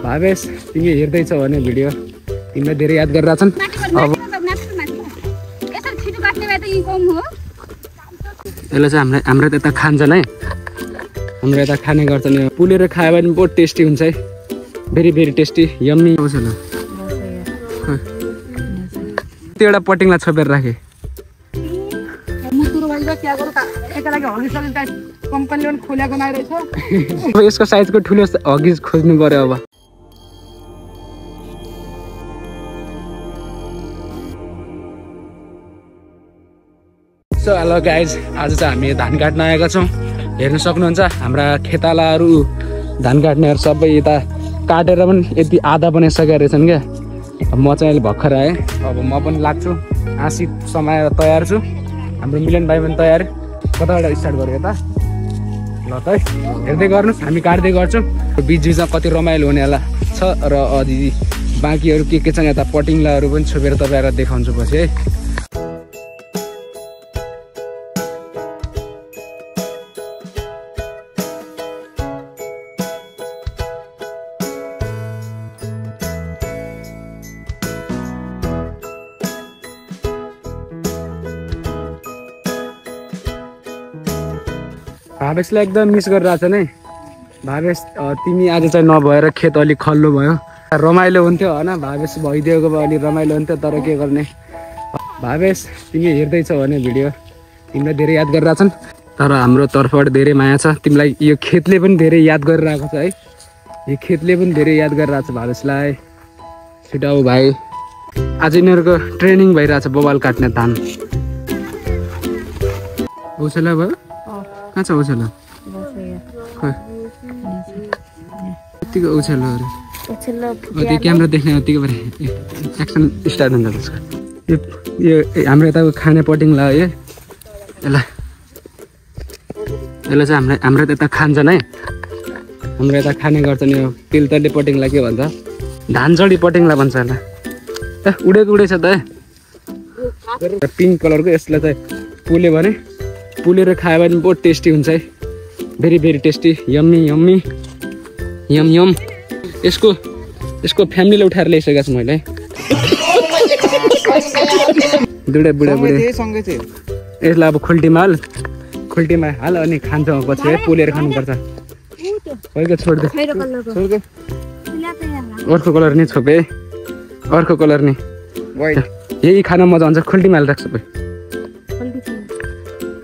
भावेश तिमी हेर्दैछौ भने भिडियो तिमीलाई धेरै याद गरिरहेछन्। अब यसलाई चाहिँ हाम्रो यता खान्छन् है, हाम्रो यता खाने गर्छन्। यो पुलेर खायो भने बहुत टेस्टी हुन्छ है, भेरी भेरी टेस्टी यम्मी आउँछ ल। त्यो एउटा पटिङलाई छोपेर राखेँ। यसको साइजको ठुलो हगिज खोज्नु पर्यो अब। सो हेलो गाइज, आज चाहिँ हामी धान काट्न आएका छौँ। हेर्न सक्नुहुन्छ हाम्रा खेतालाहरू धान काट्नेहरू सबै यता काटेर पनि यति आधा बनाइसकेका रहेछन् क्या। म चाहिँ अहिले भर्खर आएँ, अब म पनि लाग्छु। आँसी समाएर तयार छु, हाम्रो मिलन भाइ पनि तयार। कताबाट स्टार्ट गऱ्यो यता ल त है, हेर्दै गर्नुहोस् हामी काट्दै गर्छौँ। बिच बिचमा कति रमाइलो हुनेवाला छ र अझै बाँकीहरू के छन् यता पटिङलाहरू पनि छोपेर तपाईँहरूलाई देखाउँछु पछि है। भावेशलाई एकदम मिस गरिरहेछन् है। भावेश तिमी आज चाहिँ नभएर खेत अलिक खल्लो भयो, रमाइलो हुन्थ्यो होइन। भावेश भइदिएको भए अलिक रमाइलो हुन्थ्यो, तर के गर्ने। भावेश तिमी हेर्दैछौ भने भिडियो तिमीलाई धेरै याद गरिरहेछन्, तर हाम्रो तर्फबाट धेरै माया छ तिमीलाई। यो खेतले पनि धेरै याद गरिरहेको छ है, यो खेतले पनि धेरै याद गरिरहेको छ भावेशलाई। छिटाउ भाइ, आज यिनीहरूको ट्रेनिङ भइरहेछ बबाल काट्ने धान। औसला भयो कहाँ छ औछेलो? यतिको औछेलोहरू त्यो क्यामेरा देख्ने यतिको भएर एक्सन स्टार्ट हुन्छ त्यसको। यो हाम्रो यताको खाने पटिङ लाग्यो यसलाई चाहिँ हाम्रो यता खान्छन् है, हाम्रो यता खाने गर्छन्। यो तिलतले पटिङलाई के भन्छ? धानचडी पटिङलाई भन्छ होला। ए उडेको उडेछ त है, पिङ्क कलरको। यसलाई चाहिँ पुल्यो भने पुलेर खायो भने बहुत टेस्टी हुन्छ है, very very tasty yummy yummy यम यम। यसको फ्यामिलीले उठाएर ल्याइसकेको छु मैले। दुइटा बुढाबुढी यसलाई अब खुल्टीमा हाल अनि खान्छौँ पछि है। पोलेर खानुपर्छ। छोड्दै अर्को कलर नि छोपे, अर्को कलर नि यही खान मजा आउँछ। खुल्टीमा हाल राख्छ सबै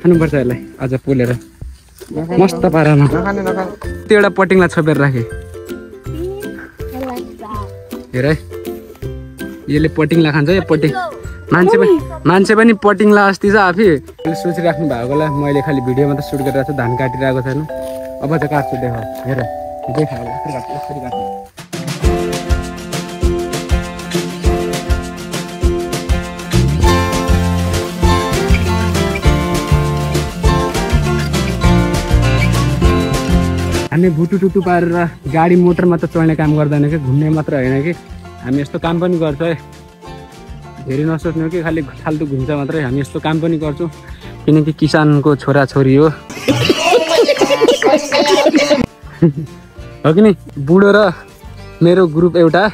खानुपर्छ यसलाई अझ पोलेर मस्त पारामा। त्यो एउटा पटिङलाई छोपेर राखेँ। हेर है, यसले पटिङलाई खान्छ। यो पटिङ मान्छे पनि पटिङलाई अस्ति छ आफै सोचिराख्नु भएकोलाई। मैले खालि भिडियोमा त सुट गरिरहेको छु, धान काटिरहेको छैन। अब चाहिँ काट्छु, देख हेर देखा यसरी काट्नु। हामी भुटुटुटु पारेर गाडी मोटरमा त चढ्ने काम गर्दैन कि, घुम्ने मात्र होइन कि। हामी यस्तो काम पनि गर्छ है, धेरै नसोच्नु कि खालि फाल्तु घुम्छ मात्रै। हामी यस्तो काम पनि गर्छौँ किनकि किसानको छोराछोरी हो हो कि नि। बुढो र मेरो ग्रुप एउटा,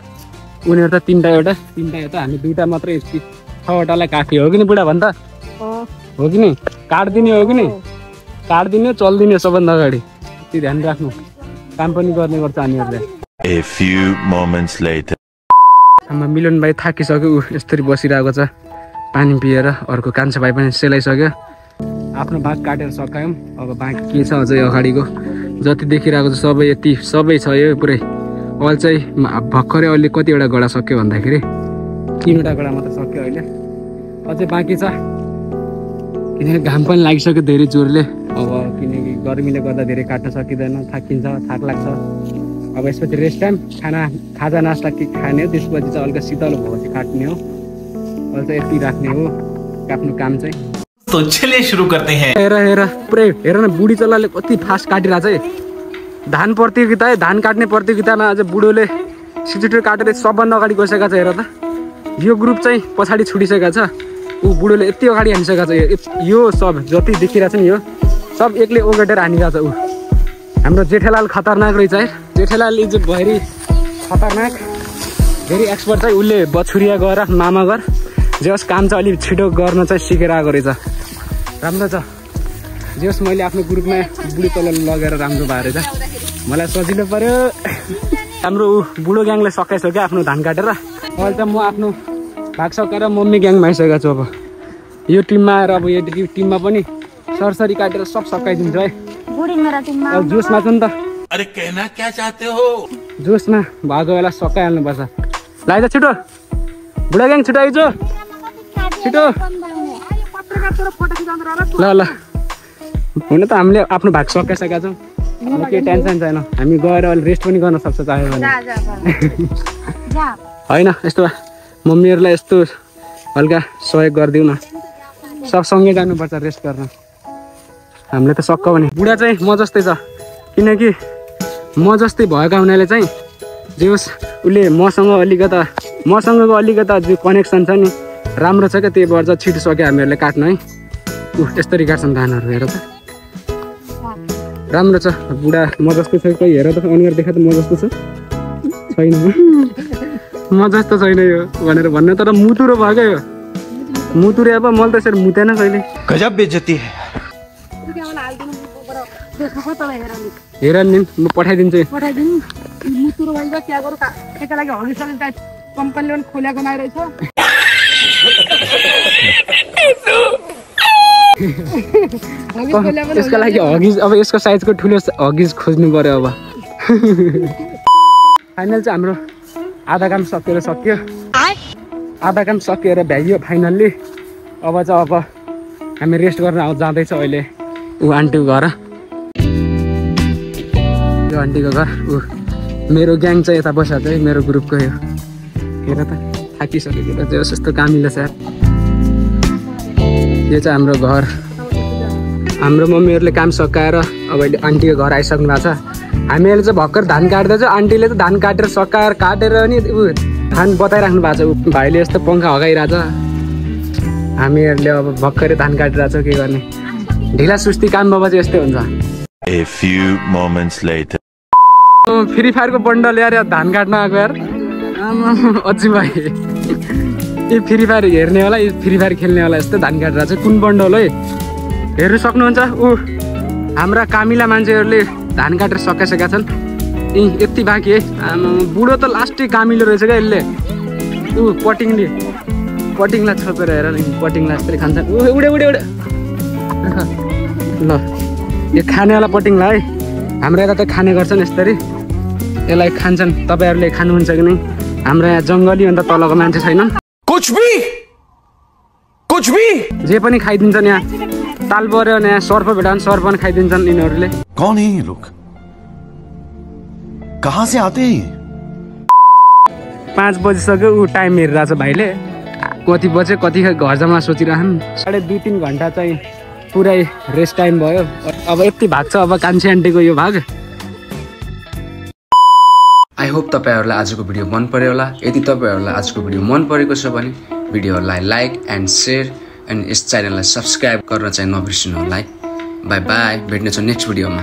उनीहरू त तिनवटा एउटा हामी दुईवटा मात्रै 6वटालाई काट्यो हो कि नि बुढा भन् त हो कि नि। काटिदिने हो कि नि, काटिदिने चल्दिने सबभन्दा अगाडि। त्यति ध्यान राख्नु, काम पनि गर्ने गर्छ हामीहरूले। A few moments later. हाम्रो मिलन भाइ थाकिसक्यो, ऊ यस्तरी बसिरहेको छ पानी पिएर। अर्को कान्छा भाइ पनि सेलाइसक्यो। आफ्नो भाग काटेर सकायौँ, अब बाँकी के छ अझै अगाडिको। जति देखिरहेको छ सबै छ यो पुरै। अहिले चाहिँ भर्खरै अहिले कतिवटा गडा सक्यो भन्दाखेरि 3वटा गडा मात्र सक्यो अहिले, अझै बाँकी छ। किनकि घाम पनि लागिसक्यो धेरै जोरले। अब किनकि गर्मीले गर्दा धेरै काट्न सकिँदैन, थाकिन्छ, थाक लाग्छ। अब यसपछि रेस्ट टाइम, खाजा नास्ता के खाने हो, त्यसपछि चाहिँ हल्का शीतल भएपछि काट्ने हो। अहिले चाहिँ यति राख्ने हो आफ्नो काम चाहिँ। तो चलिए सुरु करते हैं। हेर पुरै हेर न, बुढी चल्लाले कति फास्ट काटिरहेछ है। धान प्रतियोगिता है, धान काट्ने प्रतियोगितामा आज बुढोले सिचुटर काटेर सबभन्दा अगाडि गइसकेको छ। हेर त, यो ग्रुप चाहिँ पछाडि छुटिसकेको छ। ऊ बुढोले यति अगाडि हानिसकेको छ। यो सब जति देखिरहेछ नि यो सब एक्लै ओगटेर हानिरहेछ ऊ। हाम्रो जेठेलाल खतरनाक रहेछ है। जेठेलाल इज्जत भएरी खतरनाक भेरी एक्सपर्ट चाहिँ उसले बछुरिया गएर मामा घर जे होस् काम चाहिँ अलिक छिटो गर्न चाहिँ सिकेर आएको रहेछ राम्रो छ जे होस् मैले आफ्नो ग्रुपमा बुढी तल लगेर राम्रो भयो रहेछ मलाई सजिलो पर्यो हाम्रो बुढो ग्याङले सकाइसक्यो आफ्नो धान काटेर अहिले त म आफ्नो भाग सकाएर मम्मी ग्याङमा आइसकेको छु अब यो टिममा आएर अब यो टिममा पनि सरसरी काटेर सब सकाइदिन्छु है जोसमा छ नि त अरे कहना क्या चाहते हो जोसमा भएको बेला सकाइहाल्नुपर्छ लाइज छिटो बुढा ग्याङ छिटो आइज छिटो ल ल हुन त हामीले आफ्नो भाग सकाइसकेका छौँ केही टेन्सन छैन हामी गएर अहिले रेस्ट पनि गर्न सक्छ चाह्यो भने होइन यस्तो मम्मीहरूलाई यस्तो हल्का सहयोग गरिदिउ न सब सँगै जानुपर्छ रेस्ट गर्न हामीले त सक्क भने बुढा चाहिँ म जस्तै छ किनकि म जस्तै भएका हुनाले चाहिँ जे होस् उसले मसँगको अलिकता जो कनेक्सन छ नि राम्रो छ क्या त्यही भएर चाहिँ छिटो सक्यो हामीहरूले काट्न है यसरी काट्छन् धानहरू हेर त राम्रो छ बुढा म जस्तो छ कोही हेर त अनुहार देखा त म जस्तो छ छैन म जस्तो छैन यो भनेर भन्न तर मुतुरो भयो क्या यो मुतुरे अब मैले त यसरी मुतेन कहिले गजब बेइज्जती है हेर नि म पठाइदिन्छु यसको लागि हगिज अब यसको साइजको ठुलो हगिज खोज्नु पर्यो अब फाइनल चाहिँ हाम्रो आधा काम सक्यो आधा काम सकिएर भ्याइयो फाइनल्ली अब चाहिँ अब हामी रेस्ट गर्न जाँदैछ अहिले ऊ आन्टीको घर यो आन्टीको घर ऊ मेरो ग्याङ चाहिँ यता बसेको चाहिँ मेरो ग्रुपको यो हेर त थाकिसकेको त्यो यस्तो कामिलो छ यो चाहिँ हाम्रो घर हाम्रो मम्मीहरूले काम सकाएर अब अहिले आन्टीको घर आइसक्नु भएको छ हामीहरूले चाहिँ भर्खर धान काट्दैछ आन्टीले त धान काटेर सकाएर काटेर नि ऊ धान बताइराख्नु भएको छ भाइले यस्तो पङ्खा हगाइरहेछ हामीहरूले अब भर्खरै धान काटिरहेको छ के गर्ने ढिला सुस्ती काम बाबा चाहिँ यस्तै हुन्छ A few moments later. Free फायरको बन्डल यार धान काट्न आएको यार अझै भाइ यो फ्री फायर हेर्नेवाला यो फ्री फायर खेल्नेवाला यस्तो धान काटिरहेको छ कुन बन्डल है हेर्नु सक्नुहुन्छ ऊ हाम्रा कामिला मान्छेहरूले धान काटेर सकाइसकेका छन् यति बाँकी है बुढो त लास्टै कामिलो रहेछ क्या यसले ऊ पटिङलाई छोपेर हेर नि पटिङलाई यस्तै खान्छन् उडे उडे उडे ल यो खानेवाला पटिङलाई है हाम्रो यता त खाने गर्छन् यसरी यसलाई खान्छन् तपाईँहरूले खानुहुन्छ कि नै हाम्रो यहाँ जङ्गली अन्त तलको मान्छे छैनन् कुछ भी जे पनि खाइदिन्छन् यहाँ ताल पऱ्यो भने यहाँ सर्प भेटा भने सर्प पनि खाइदिन्छन् यिनीहरूले कौन है ये लोग कहाँ से आते हैं 5 बजिसक्यो ऊ टाइम हेरिरहेछ भाइले कति बजे कति घर जम्मा सोचिरहन् 2.5-3 घन्टा चाहिँ पुरै रेस्ट टाइम भयो अब यति भाग छ अब कान्छी आन्टीको यो भाग आई होप तपाईहरुलाई आजको भिडियो मन पर्यो होला यदि तपाईहरुलाई आजको भिडियो मन परेको छ भने भिडियोलाई लाइक एन्ड शेयर एन्ड यस च्यानललाई सब्स्क्राइब गर्न चाहिँ नबिर्सिनु होला है बाइ बाइ भेट्नेछौँ नेक्स्ट भिडियोमा